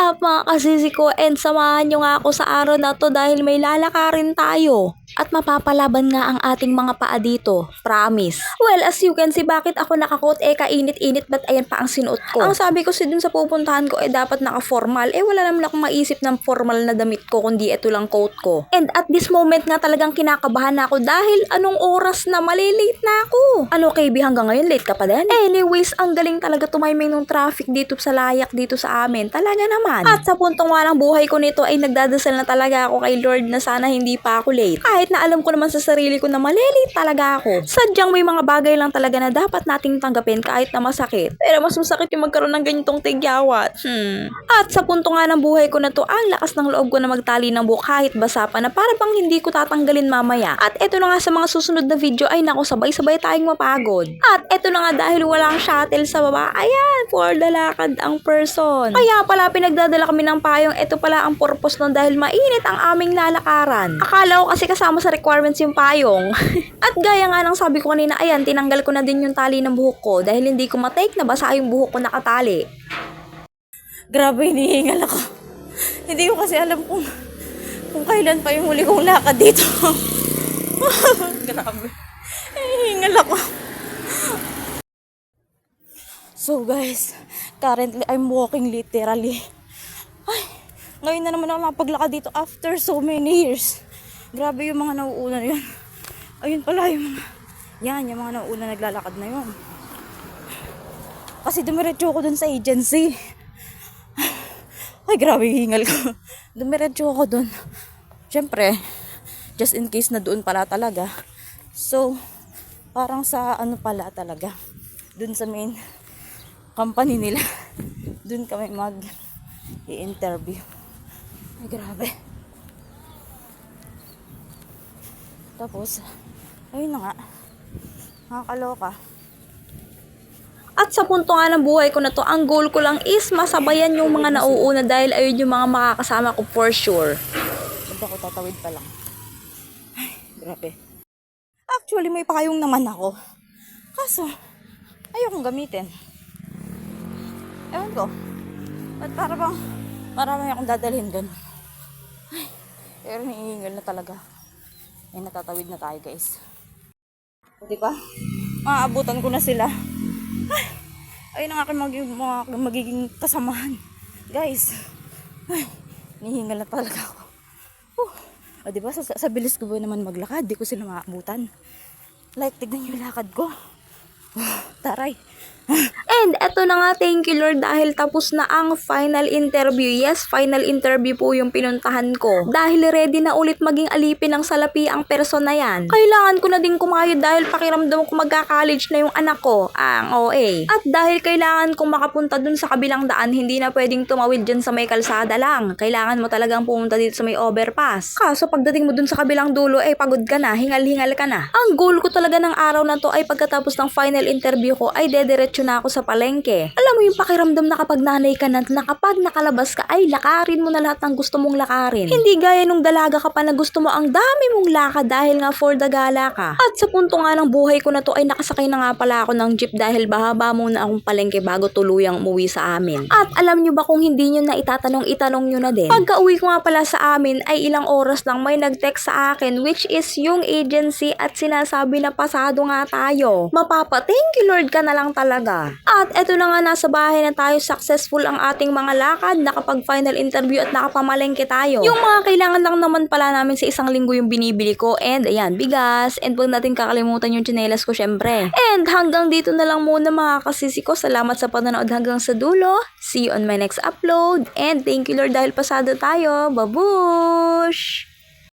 Up mga kasisi ko, and samahan nyo nga ako sa araw na to dahil may lalakarin tayo. At mapapalaban nga ang ating mga paa dito. Promise. Well, as you can see, bakit ako nakakot? Kainit-init, ba't ayan pa ang sinuot ko? Ang sabi ko dun sa pupuntahan ko, dapat naka-formal. Wala naman akong maisip ng formal na damit ko, kundi ito lang coat ko. And at this moment nga talagang kinakabahan na ako dahil anong oras na, malilate na ako. Ano KB, hanggang ngayon late ka pa din? Anyways, ang galing talaga tumiming ng traffic dito sa layak dito sa amin. Talaga naman. At sa puntong nga ng buhay ko nito ay nagdadasal na talaga ako kay Lord na sana hindi pa ako late. Kahit na alam ko naman sa sarili ko na malilate talaga ako. Sadyang may mga bagay lang talaga na dapat nating tanggapin kahit na masakit. Pero mas masakit yung magkaroon ng ganitong tigyawat. At sa punto nga ng buhay ko na to, ang lakas ng loob ko na magtali ng buhok kahit basa pa na para bang hindi ko tatanggalin mamaya. At eto na nga sa mga susunod na video ay naku, sabay-sabay tayong mapagod. At eto na nga dahil walang shuttle sa baba, ayan, for the lakad ang person. Kaya pala pinagdadala kami ng payong, eto pala ang purpose nun dahil mainit ang aming lalakaran. Akala ko kasi kasama sa requirements yung payong. At gaya nga ng sabi ko kanina, ayan, tinanggal ko na din yung tali ng buhok ko dahil hindi ko matake na basa yung buhok ko nakatali. Grabe, hinihingal ako. Hindi ko kasi alam kung kailan pa yung huli kong lakad dito. Grabe. Hinihingal ako. So guys, currently I'm walking literally. Ay, ngayon na naman ako mapaglakad dito after so many years. Grabe yung mga nauuna na yun. Ayun pala yung mga, yan, yung mga nauuna naglalakad na yun. Kasi dumiretso ako dun sa agency. Ay, grabe yung hingal ko. Dumiretso ako dun. Siyempre, just in case na doon pala talaga. So, parang sa ano pala talaga. Dun sa main company nila. Dun kami i-interview. Ay, grabe. Tapos, ayun na nga. Nakakaloka. At sa punto nga ng buhay ko na to, ang goal ko lang is masabayan yung mga nauuna dahil ayun yung mga makakasama ko for sure. Ba't ako tatawid pa lang? Ay, grabe. Actually, may payong naman ako. Kaso, ayokong gamitin. Ewan ko. Ba't para bang marami akong dadalhin dun? Ay, pero hinihingal na talaga. Ay, natatawid na tayo guys. O diba? Maaabutan ko na sila. Ay, ang aking magiging kasamahan. Guys. Ay, hinihingal na talaga ako. O diba? Sa bilis ko ba naman maglakad? Di ko sila maaabutan. Like, tignan yung lakad ko. Taray. And eto na nga, thank you Lord dahil tapos na ang final interview. Yes, final interview po yung pinuntahan ko. Dahil ready na ulit maging alipin ng salapi ang person na yan. Kailangan ko na din kumayod dahil pakiramdam ko magka-college na yung anak ko, ang OA. At dahil kailangan kong makapunta dun sa kabilang daan, hindi na pwedeng tumawid dyan sa may kalsada lang. Kailangan mo talagang pumunta dito sa may overpass. Kaso pagdating mo dun sa kabilang dulo, pagod ka na, hingal-hingal ka na. Ang goal ko talaga ng araw na to ay pagkatapos ng final interview ko ay dediretso na ako sa palengke. Alam mo yung pakiramdam na kapag nanay ka na kapag nakalabas ka ay lakarin mo na lahat ng gusto mong lakarin. Hindi gaya nung dalaga ka pa na gusto mo ang dami mong lakad dahil nga for the gala ka. At sa punto nga ng buhay ko na to ay nakasakay na nga pala ako ng jeep dahil bahaba muna akong palengke bago tuluyang umuwi sa amin. At alam nyo ba kung hindi nyo na itatanong, itanong nyo na din. Pagka uwi ko nga pala sa amin ay ilang oras lang may nag-text sa akin which is yung agency at sinasabi na pasado nga tayo. Thank you Lord ka na lang talaga. At eto na nga, nasa bahay na tayo, successful ang ating mga lakad, nakapag final interview at nakapamalengke tayo. Yung mga kailangan lang naman pala namin sa isang linggo yung binibili ko, and ayan, bigas, and huwag natin kakalimutan yung tsinelas ko syempre. And hanggang dito na lang muna mga kasisi ko, salamat sa panonood hanggang sa dulo, see you on my next upload, and thank you Lord dahil pasado tayo, babush!